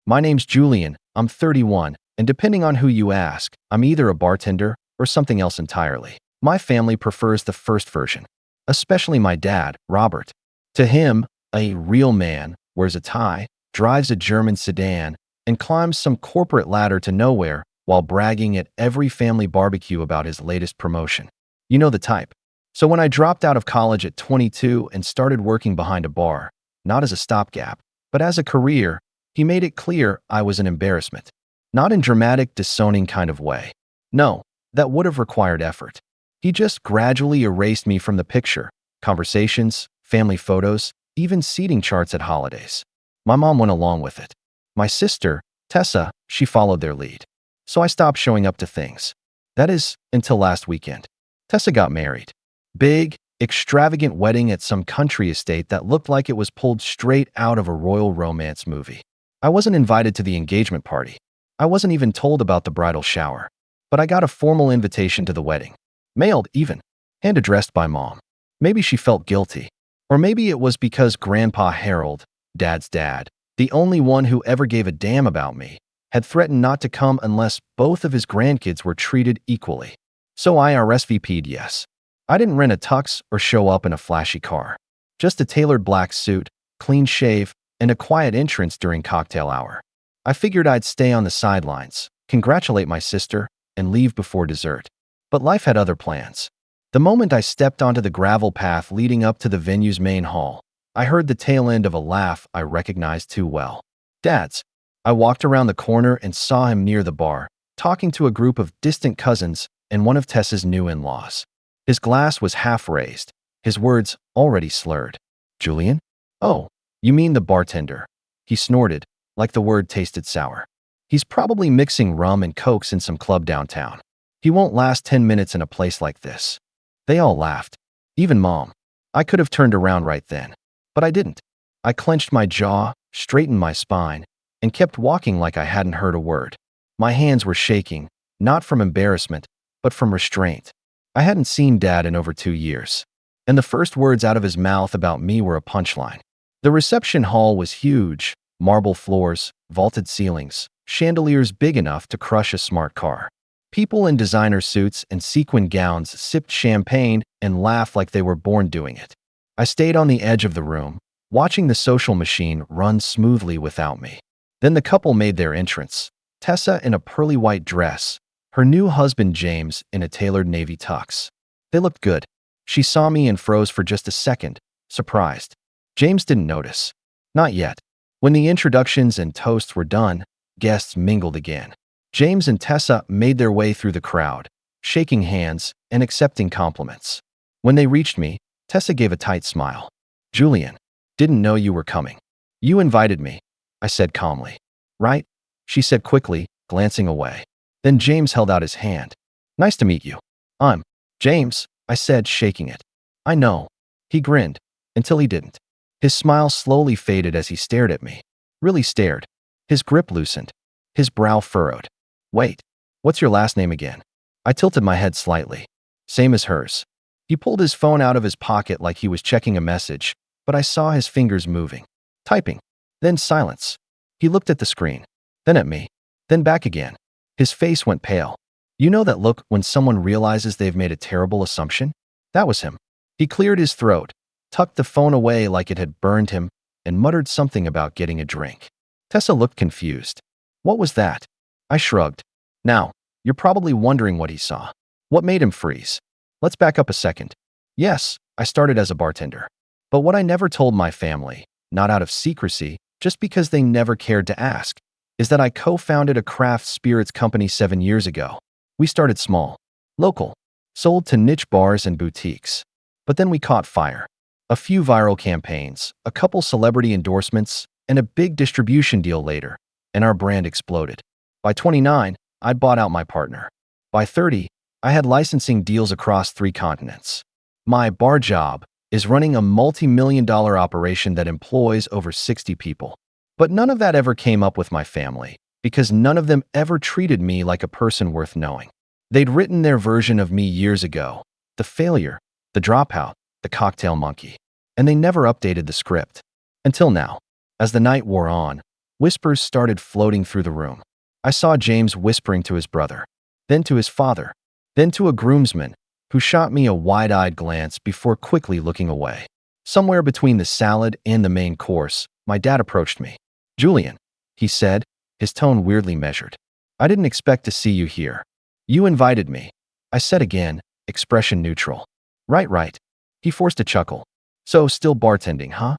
My name's Julian, I'm 31, and depending on who you ask, I'm either a bartender or something else entirely. My family prefers the first version, especially my dad, Robert. To him, a real man wears a tie, drives a German sedan, and climbs some corporate ladder to nowhere while bragging at every family barbecue about his latest promotion. You know the type. So when I dropped out of college at 22 and started working behind a bar, not as a stopgap, but as a career, he made it clear I was an embarrassment. Not in dramatic, disowning kind of way. No, that would have required effort. He just gradually erased me from the picture, conversations, family photos, even seating charts at holidays. My mom went along with it. My sister, Tessa, she followed their lead. So I stopped showing up to things. That is, until last weekend. Tessa got married. Big, extravagant wedding at some country estate that looked like it was pulled straight out of a royal romance movie. I wasn't invited to the engagement party. I wasn't even told about the bridal shower. But I got a formal invitation to the wedding. Mailed, even. And addressed by Mom. Maybe she felt guilty. Or maybe it was because Grandpa Harold, Dad's dad, the only one who ever gave a damn about me, had threatened not to come unless both of his grandkids were treated equally. So I RSVP'd yes. I didn't rent a tux or show up in a flashy car. Just a tailored black suit, clean shave, and a quiet entrance during cocktail hour. I figured I'd stay on the sidelines, congratulate my sister, and leave before dessert. But life had other plans. The moment I stepped onto the gravel path leading up to the venue's main hall, I heard the tail end of a laugh I recognized too well. Dad's. I walked around the corner and saw him near the bar, talking to a group of distant cousins and one of Tessa's new in-laws. His glass was half raised, his words already slurred. Julian? Oh, you mean the bartender. He snorted, like the word tasted sour. He's probably mixing rum and cokes in some club downtown. He won't last 10 minutes in a place like this. They all laughed. Even Mom. I could have turned around right then. But I didn't. I clenched my jaw, straightened my spine, and kept walking like I hadn't heard a word. My hands were shaking, not from embarrassment, but from restraint. I hadn't seen Dad in over 2 years. And the first words out of his mouth about me were a punchline. The reception hall was huge. Marble floors, vaulted ceilings, chandeliers big enough to crush a smart car. People in designer suits and sequin gowns sipped champagne and laughed like they were born doing it. I stayed on the edge of the room, watching the social machine run smoothly without me. Then the couple made their entrance. Tessa in a pearly white dress, her new husband James in a tailored navy tux. They looked good. She saw me and froze for just a second, surprised. James didn't notice. Not yet. When the introductions and toasts were done, guests mingled again. James and Tessa made their way through the crowd, shaking hands and accepting compliments. When they reached me, Tessa gave a tight smile. Julian, didn't know you were coming. You invited me, I said calmly. Right? She said quickly, glancing away. Then James held out his hand. Nice to meet you. I'm James, I said, shaking it. I know. He grinned, until he didn't. His smile slowly faded as he stared at me. Really stared. His grip loosened. His brow furrowed. Wait, what's your last name again? I tilted my head slightly. Same as hers. He pulled his phone out of his pocket like he was checking a message, but I saw his fingers moving. Typing. Then silence. He looked at the screen. Then at me. Then back again. His face went pale. You know that look when someone realizes they've made a terrible assumption? That was him. He cleared his throat, tucked the phone away like it had burned him, and muttered something about getting a drink. Tessa looked confused. What was that? I shrugged. Now, you're probably wondering what he saw. What made him freeze? Let's back up a second. Yes, I started as a bartender. But what I never told my family, not out of secrecy, just because they never cared to ask, is that I co-founded a craft spirits company 7 years ago. We started small, local, sold to niche bars and boutiques. But then we caught fire. A few viral campaigns, a couple celebrity endorsements, and a big distribution deal later, and our brand exploded. By 29, I'd bought out my partner. By 30, I had licensing deals across 3 continents. My bar job is running a multi-million-dollar operation that employs over 60 people. But none of that ever came up with my family, because none of them ever treated me like a person worth knowing. They'd written their version of me years ago, the failure, the dropout, the cocktail monkey, and they never updated the script. Until now. As the night wore on, Whispers started floating through the room. I saw James whispering to his brother, then to his father, then to a groomsman, who shot me a wide-eyed glance before quickly looking away. Somewhere between the salad and the main course, my dad approached me. "Julian," he said, his tone weirdly measured. "I didn't expect to see you here. You invited me," I said again, expression neutral. Right. He forced a chuckle. "So, still bartending, huh?"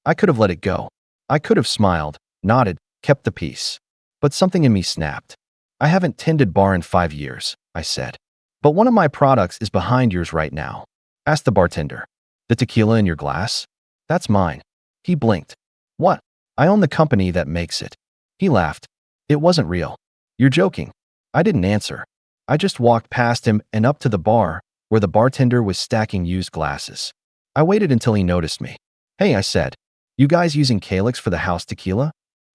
I could have let it go. I could have smiled, nodded, kept the peace. But something in me snapped. "I haven't tended bar in 5 years," I said. "But one of my products is behind yours right now," asked the bartender. "The tequila in your glass? That's mine." He blinked. "What?" "I own the company that makes it." He laughed. "It wasn't real." "You're joking." I didn't answer. I just walked past him and up to the bar, where the bartender was stacking used glasses. I waited until he noticed me. "Hey," I said. "You guys using Calyx for the house tequila?"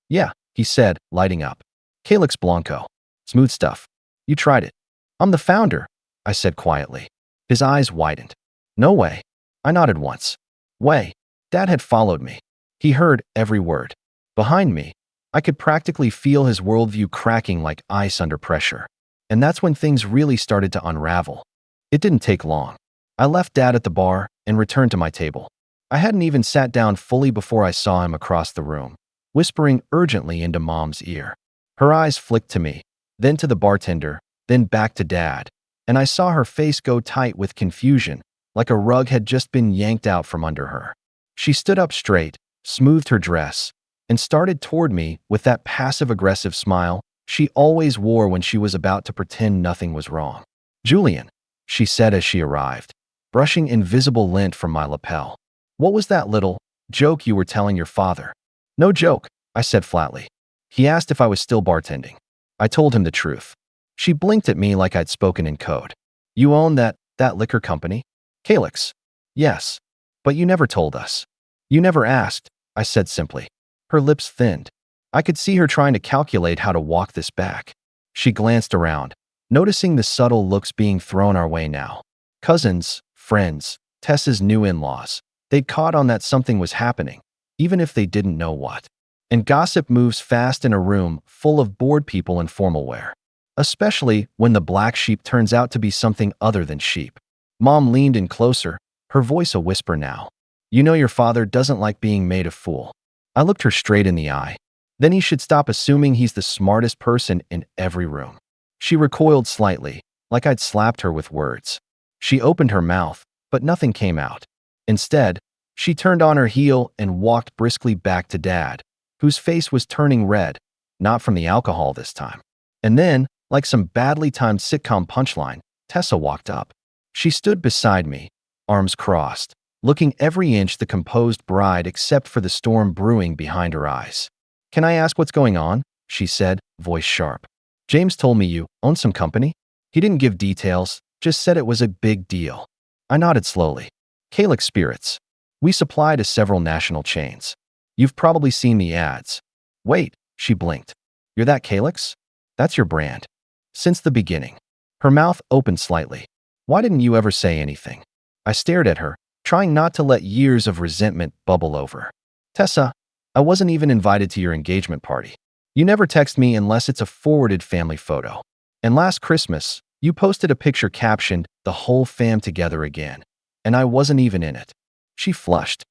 "Yeah," he said, lighting up. "Calyx Blanco. Smooth stuff. You tried it." "I'm the founder," I said quietly. His eyes widened. "No way." I nodded once. "Way." Dad had followed me. He heard every word. Behind me, I could practically feel his worldview cracking like ice under pressure. And that's when things really started to unravel. It didn't take long. I left Dad at the bar and returned to my table. I hadn't even sat down fully before I saw him across the room, whispering urgently into Mom's ear. Her eyes flicked to me, then to the bartender, then back to Dad, and I saw her face go tight with confusion, like a rug had just been yanked out from under her. She stood up straight, smoothed her dress, and started toward me with that passive-aggressive smile she always wore when she was about to pretend nothing was wrong. "Julian," she said as she arrived, brushing invisible lint from my lapel. "What was that little joke you were telling your father?" "No joke," I said flatly. "He asked if I was still bartending." I told him the truth. She blinked at me like I'd spoken in code. "You own that liquor company?" "Calyx." "Yes. But you never told us." "You never asked," I said simply. Her lips thinned. I could see her trying to calculate how to walk this back. She glanced around, noticing the subtle looks being thrown our way now. Cousins, friends, Tessa's new in-laws. They'd caught on that something was happening, even if they didn't know what. And gossip moves fast in a room full of bored people in formal wear. Especially when the black sheep turns out to be something other than sheep. Mom leaned in closer, her voice a whisper now. "You know your father doesn't like being made a fool." I looked her straight in the eye. Then he should stop assuming he's the smartest person in every room. She recoiled slightly, like I'd slapped her with words. She opened her mouth, but nothing came out. Instead, she turned on her heel and walked briskly back to Dad, whose face was turning red, not from the alcohol this time. And then, like some badly timed sitcom punchline, Tessa walked up. She stood beside me, arms crossed, looking every inch the composed bride except for the storm brewing behind her eyes. "Can I ask what's going on?" she said, voice sharp. "James told me you own some company." He didn't give details, just said it was a big deal. I nodded slowly. "Calyx Spirits. We supply to several national chains. You've probably seen the ads." "Wait," she blinked. "You're that Calyx? That's your brand." "Since the beginning." Her mouth opened slightly. "Why didn't you ever say anything?" I stared at her, trying not to let years of resentment bubble over. "Tessa, I wasn't even invited to your engagement party. You never text me unless it's a forwarded family photo. And last Christmas, you posted a picture captioned, 'The whole fam together again.' And I wasn't even in it." She flushed.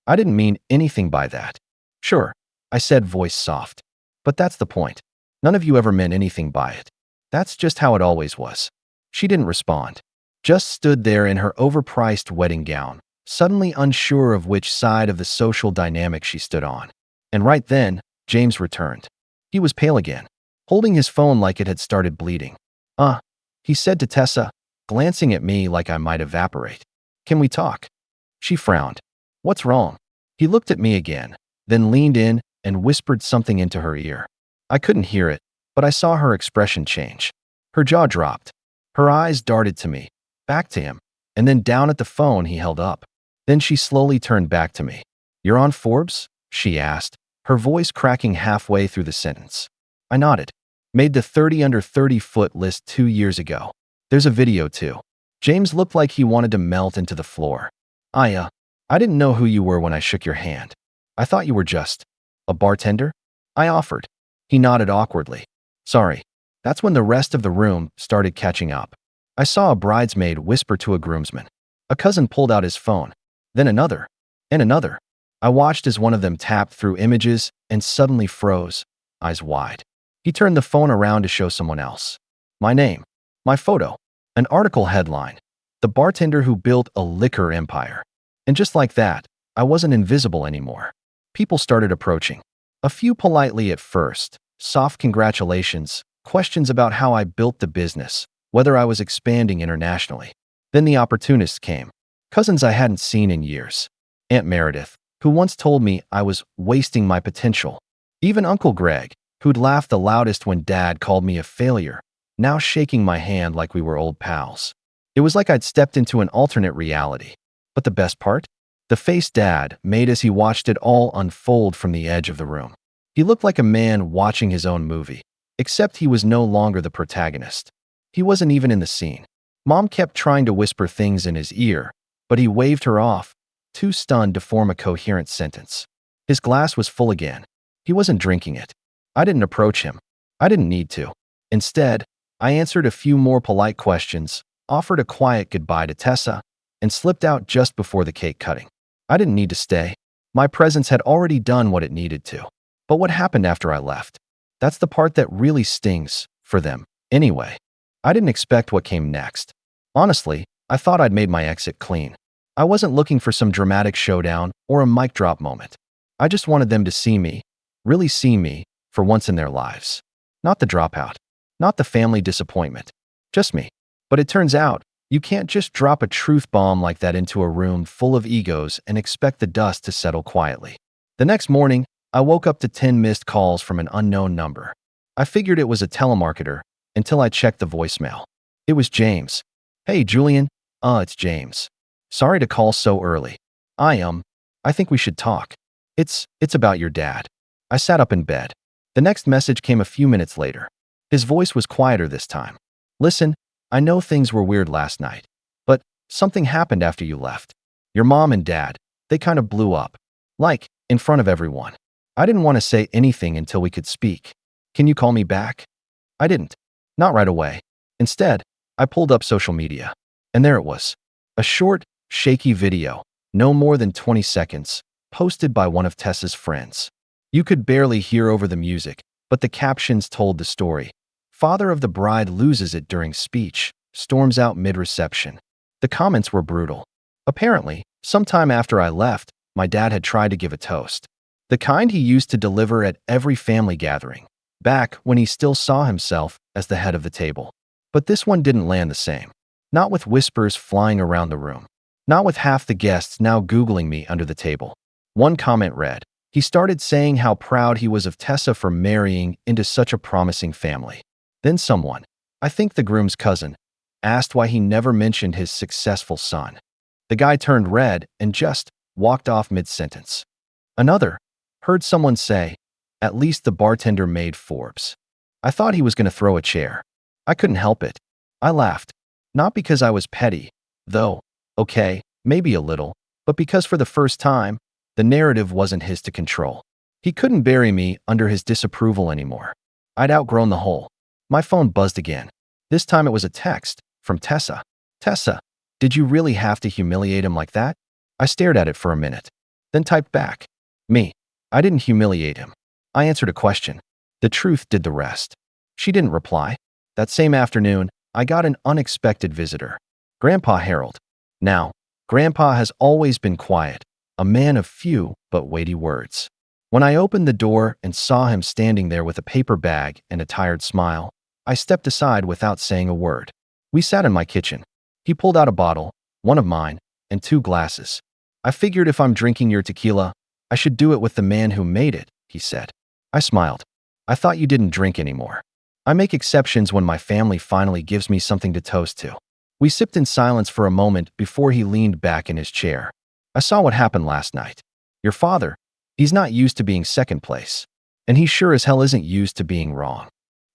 I didn't mean anything by that." "Sure," I said, voice soft. "But that's the point. None of you ever meant anything by it. That's just how it always was." She didn't respond. Just stood there in her overpriced wedding gown, suddenly unsure of which side of the social dynamic she stood on. And right then, James returned. He was pale again, holding his phone like it had started bleeding. He said to Tessa, glancing at me like I might evaporate. "Can we talk?" She frowned. "What's wrong?" He looked at me again, then leaned in and whispered something into her ear. I couldn't hear it, but I saw her expression change. Her jaw dropped. Her eyes darted to me, back to him, and then down at the phone he held up. Then she slowly turned back to me. "You're on Forbes?" she asked, her voice cracking halfway through the sentence. I nodded. "Made the 30 under 30-foot list 2 years ago. There's a video too." James looked like he wanted to melt into the floor. I didn't know who you were when I shook your hand. I thought you were just a bartender." I offered. He nodded awkwardly. Sorry. That's when the rest of the room started catching up. I saw a bridesmaid whisper to a groomsman. A cousin pulled out his phone. Then another. And another. I watched as one of them tapped through images and suddenly froze, eyes wide. He turned the phone around to show someone else. My name. My photo. An article headline. The bartender who built a liquor empire. And just like that, I wasn't invisible anymore. People started approaching. A few politely at first, soft congratulations, questions about how I built the business, whether I was expanding internationally. Then the opportunists came. Cousins I hadn't seen in years. Aunt Meredith, who once told me I was wasting my potential. Even Uncle Greg, who'd laughed the loudest when Dad called me a failure, now shaking my hand like we were old pals. It was like I'd stepped into an alternate reality. But the best part? The face Dad made as he watched it all unfold from the edge of the room. He looked like a man watching his own movie, except he was no longer the protagonist. He wasn't even in the scene. Mom kept trying to whisper things in his ear, but he waved her off, too stunned to form a coherent sentence. His glass was full again. He wasn't drinking it. I didn't approach him. I didn't need to. Instead, I answered a few more polite questions, offered a quiet goodbye to Tessa, and slipped out just before the cake cutting. I didn't need to stay. My presence had already done what it needed to. But what happened after I left? That's the part that really stings, for them, anyway. I didn't expect what came next. Honestly, I thought I'd made my exit clean. I wasn't looking for some dramatic showdown or a mic drop moment. I just wanted them to see me, really see me, for once in their lives. Not the dropout. Not the family disappointment. Just me. But it turns out, you can't just drop a truth bomb like that into a room full of egos and expect the dust to settle quietly. The next morning, I woke up to 10 missed calls from an unknown number. I figured it was a telemarketer until I checked the voicemail. It was James. Hey, Julian. It's James. Sorry to call so early. I think we should talk. It's about your dad. I sat up in bed. The next message came a few minutes later. His voice was quieter this time. Listen, I know things were weird last night, but something happened after you left. Your mom and dad, they kind of blew up. Like, in front of everyone. I didn't want to say anything until we could speak. Can you call me back? I didn't. Not right away. Instead, I pulled up social media. And there it was. A short, shaky video, no more than 20 seconds, posted by one of Tessa's friends. You could barely hear over the music, but the captions told the story. Father of the bride loses it during speech, storms out mid-reception. The comments were brutal. Apparently, sometime after I left, my dad had tried to give a toast. The kind he used to deliver at every family gathering, back when he still saw himself as the head of the table. But this one didn't land the same. Not with whispers flying around the room. Not with half the guests now Googling me under the table. One comment read, he started saying how proud he was of Tessa for marrying into such a promising family. Then someone, I think the groom's cousin, asked why he never mentioned his successful son. The guy turned red and just walked off mid-sentence. Another, heard someone say, at least the bartender made Forbes. I thought he was going to throw a chair. I couldn't help it. I laughed. Not because I was petty, though, okay, maybe a little, but because for the first time, the narrative wasn't his to control. He couldn't bury me under his disapproval anymore. I'd outgrown the hole. My phone buzzed again. This time it was a text from Tessa. Tessa, did you really have to humiliate him like that? I stared at it for a minute, then typed back. Me. I didn't humiliate him. I answered a question. The truth did the rest. She didn't reply. That same afternoon, I got an unexpected visitor. Grandpa Harold. Now, Grandpa has always been quiet, a man of few but weighty words. When I opened the door and saw him standing there with a paper bag and a tired smile, I stepped aside without saying a word. We sat in my kitchen. He pulled out a bottle, one of mine, and 2 glasses. I figured if I'm drinking your tequila, I should do it with the man who made it, he said. I smiled. I thought you didn't drink anymore. I make exceptions when my family finally gives me something to toast to. We sipped in silence for a moment before he leaned back in his chair. I saw what happened last night. Your father, he's not used to being second place. And he sure as hell isn't used to being wrong.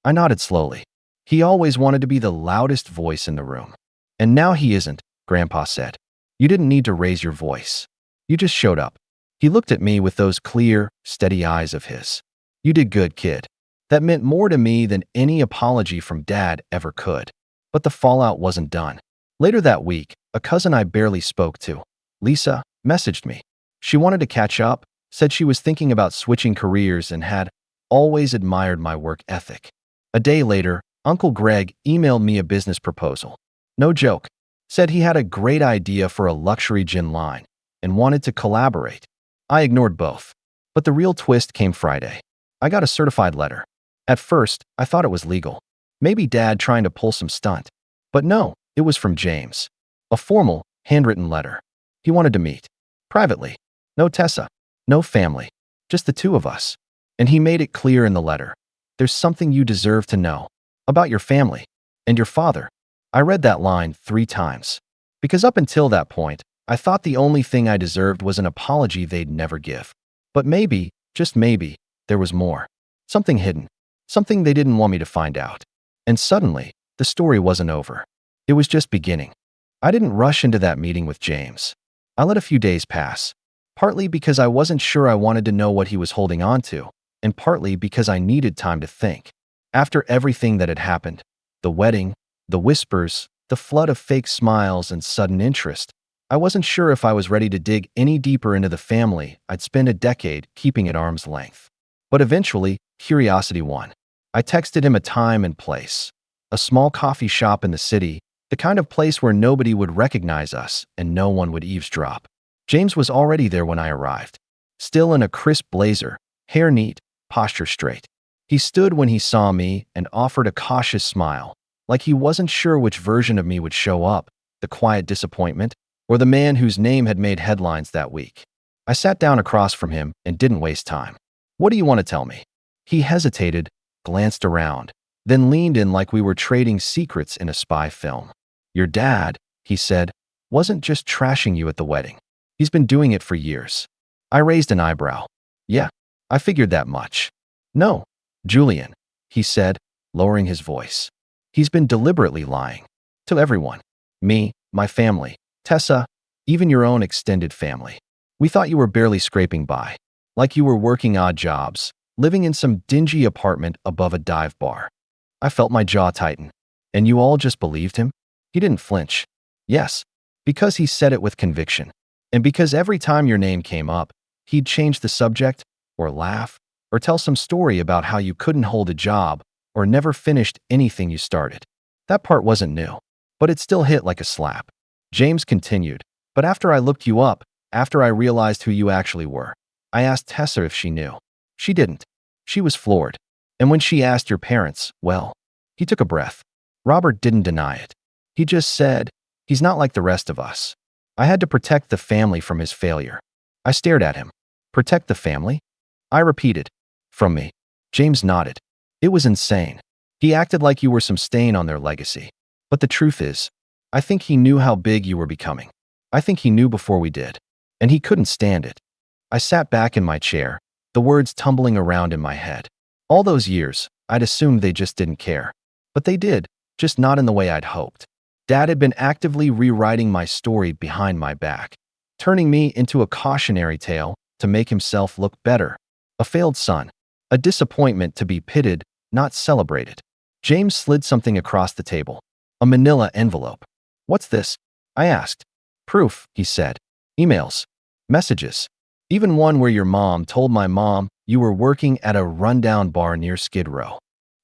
I nodded slowly. He always wanted to be the loudest voice in the room. And now he isn't, Grandpa said. You didn't need to raise your voice. You just showed up. He looked at me with those clear, steady eyes of his. You did good, kid. That meant more to me than any apology from Dad ever could. But the fallout wasn't done. Later that week, a cousin I barely spoke to, Lisa, messaged me. She wanted to catch up, said she was thinking about switching careers and had always admired my work ethic. A day later, Uncle Greg emailed me a business proposal. No joke. Said he had a great idea for a luxury gin line and wanted to collaborate. I ignored both. But the real twist came Friday. I got a certified letter. At first, I thought it was legal. Maybe Dad trying to pull some stunt. But no, it was from James. A formal, handwritten letter. He wanted to meet. Privately. No Tessa. No family. Just the two of us. And he made it clear in the letter. There's something you deserve to know. About your family. And your father. I read that line 3 times. Because up until that point, I thought the only thing I deserved was an apology they'd never give. But maybe, just maybe, there was more. Something hidden. Something they didn't want me to find out. And suddenly, the story wasn't over. It was just beginning. I didn't rush into that meeting with James. I let a few days pass. Partly because I wasn't sure I wanted to know what he was holding on to, and partly because I needed time to think. After everything that had happened, the wedding, the whispers, the flood of fake smiles and sudden interest, I wasn't sure if I was ready to dig any deeper into the family I'd spent a decade keeping at arm's length. But eventually, curiosity won. I texted him a time and place. A small coffee shop in the city, the kind of place where nobody would recognize us and no one would eavesdrop. James was already there when I arrived. Still in a crisp blazer, hair neat, posture straight. He stood when he saw me and offered a cautious smile, like he wasn't sure which version of me would show up, the quiet disappointment, or the man whose name had made headlines that week. I sat down across from him and didn't waste time. What do you want to tell me? He hesitated, glanced around, then leaned in like we were trading secrets in a spy film. Your dad, he said, wasn't just trashing you at the wedding. He's been doing it for years. I raised an eyebrow. Yeah, I figured that much. No, Julian, he said, lowering his voice. He's been deliberately lying. To everyone. Me, my family, Tessa, even your own extended family. We thought you were barely scraping by. Like you were working odd jobs, living in some dingy apartment above a dive bar. I felt my jaw tighten. And you all just believed him? He didn't flinch. Yes, because he said it with conviction. And because every time your name came up, he'd change the subject, or laugh, or tell some story about how you couldn't hold a job, or never finished anything you started. That part wasn't new, but it still hit like a slap. James continued, but after I looked you up, after I realized who you actually were, I asked Tessa if she knew. She didn't. She was floored. And when she asked your parents, well, he took a breath. Robert didn't deny it. He just said, he's not like the rest of us. I had to protect the family from his failure. I stared at him. Protect the family? I repeated. From me. James nodded. It was insane. He acted like you were some stain on their legacy. But the truth is, I think he knew how big you were becoming. I think he knew before we did. And he couldn't stand it. I sat back in my chair, the words tumbling around in my head. All those years, I'd assumed they just didn't care. But they did, just not in the way I'd hoped. Dad had been actively rewriting my story behind my back, turning me into a cautionary tale to make himself look better. A failed son. A disappointment to be pitted, not celebrated. James slid something across the table. A manila envelope. What's this? I asked. Proof, he said. Emails. Messages. Even one where your mom told my mom you were working at a rundown bar near Skid Row.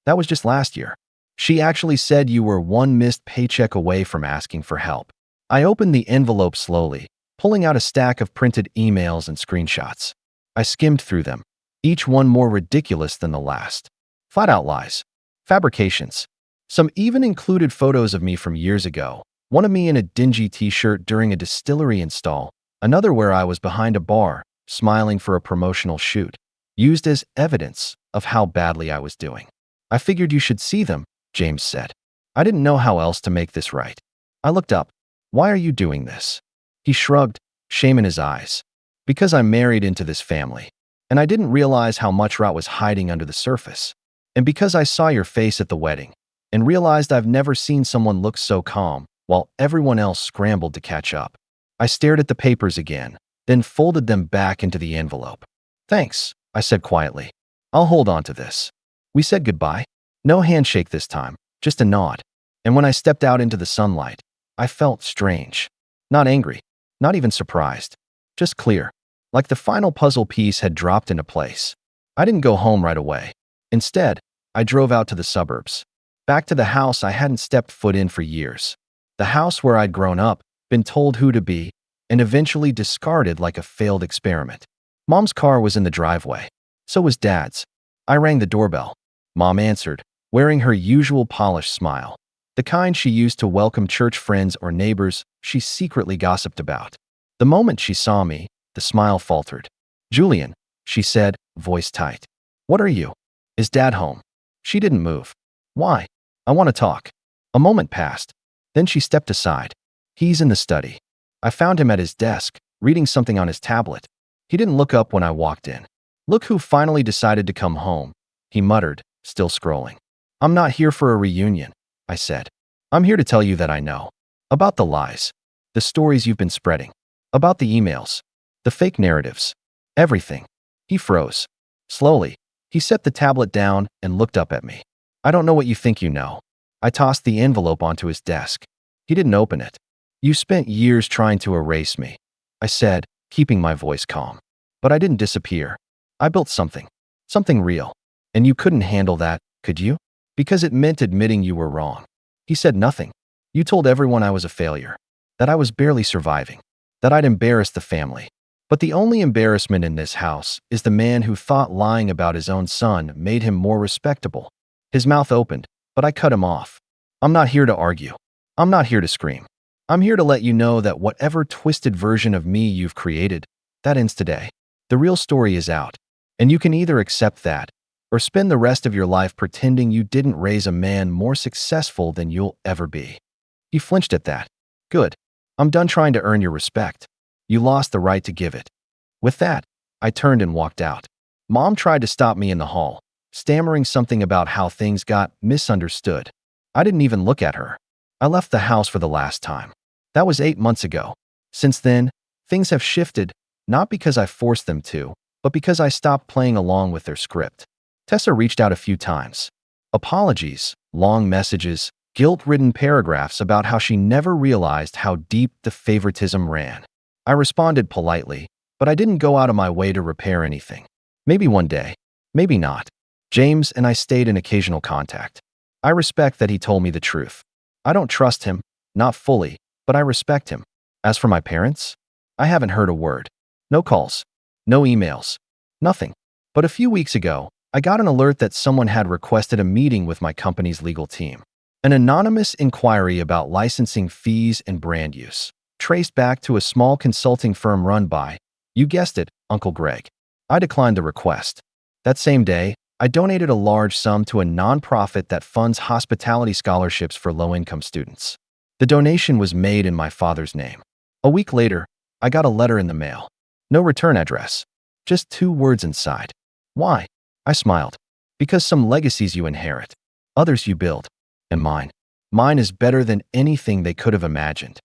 That was just last year. She actually said you were one missed paycheck away from asking for help. I opened the envelope slowly, pulling out a stack of printed emails and screenshots. I skimmed through them, each one more ridiculous than the last. Flat-out lies. Fabrications. Some even included photos of me from years ago, one of me in a dingy t-shirt during a distillery install, another where I was behind a bar, smiling for a promotional shoot, used as evidence of how badly I was doing. I figured you should see them, James said. I didn't know how else to make this right. I looked up. Why are you doing this? He shrugged, shame in his eyes. Because I'm married into this family. And I didn't realize how much rot was hiding under the surface. And because I saw your face at the wedding, and realized I've never seen someone look so calm, while everyone else scrambled to catch up. I stared at the papers again, then folded them back into the envelope. Thanks, I said quietly. I'll hold on to this. We said goodbye. No handshake this time, just a nod. And when I stepped out into the sunlight, I felt strange. Not angry, not even surprised. Just clear, like the final puzzle piece had dropped into place. I didn't go home right away. Instead, I drove out to the suburbs. Back to the house I hadn't stepped foot in for years. The house where I'd grown up, been told who to be, and eventually discarded like a failed experiment. Mom's car was in the driveway. So was Dad's. I rang the doorbell. Mom answered, wearing her usual polished smile, the kind she used to welcome church friends or neighbors she secretly gossiped about. The moment she saw me, the smile faltered. "Julian," she said, voice tight. "What are you? Is Dad home?" She didn't move. "Why?" "I want to talk." A moment passed. Then she stepped aside. "He's in the study." I found him at his desk, reading something on his tablet. He didn't look up when I walked in. "Look who finally decided to come home," he muttered, still scrolling. "I'm not here for a reunion," I said. "I'm here to tell you that I know. About the lies. The stories you've been spreading. About the emails. The fake narratives. Everything." He froze. Slowly, he set the tablet down and looked up at me. "I don't know what you think you know." I tossed the envelope onto his desk. He didn't open it. "You spent years trying to erase me," I said, keeping my voice calm. "But I didn't disappear. I built something. Something real. And you couldn't handle that, could you? Because it meant admitting you were wrong." He said nothing. "You told everyone I was a failure. That I was barely surviving. That I'd embarrassed the family. But the only embarrassment in this house is the man who thought lying about his own son made him more respectable." His mouth opened, but I cut him off. "I'm not here to argue. I'm not here to scream. I'm here to let you know that whatever twisted version of me you've created, that ends today. The real story is out. And you can either accept that, or spend the rest of your life pretending you didn't raise a man more successful than you'll ever be." He flinched at that. "Good. I'm done trying to earn your respect. You lost the right to give it." With that, I turned and walked out. Mom tried to stop me in the hall, stammering something about how things got misunderstood. I didn't even look at her. I left the house for the last time. That was 8 months ago. Since then, things have shifted, not because I forced them to, but because I stopped playing along with their script. Tessa reached out a few times. Apologies, long messages, guilt-ridden paragraphs about how she never realized how deep the favoritism ran. I responded politely, but I didn't go out of my way to repair anything. Maybe one day. Maybe not. James and I stayed in occasional contact. I respect that he told me the truth. I don't trust him, not fully, but I respect him. As for my parents, I haven't heard a word. No calls. No emails. Nothing. But a few weeks ago, I got an alert that someone had requested a meeting with my company's legal team. An anonymous inquiry about licensing fees and brand use, traced back to a small consulting firm run by, you guessed it, Uncle Greg. I declined the request. That same day, I donated a large sum to a nonprofit that funds hospitality scholarships for low-income students. The donation was made in my father's name. A week later, I got a letter in the mail. No return address. Just 2 words inside. Why? I smiled. Because some legacies you inherit. Others you build. And mine. Mine is better than anything they could have imagined.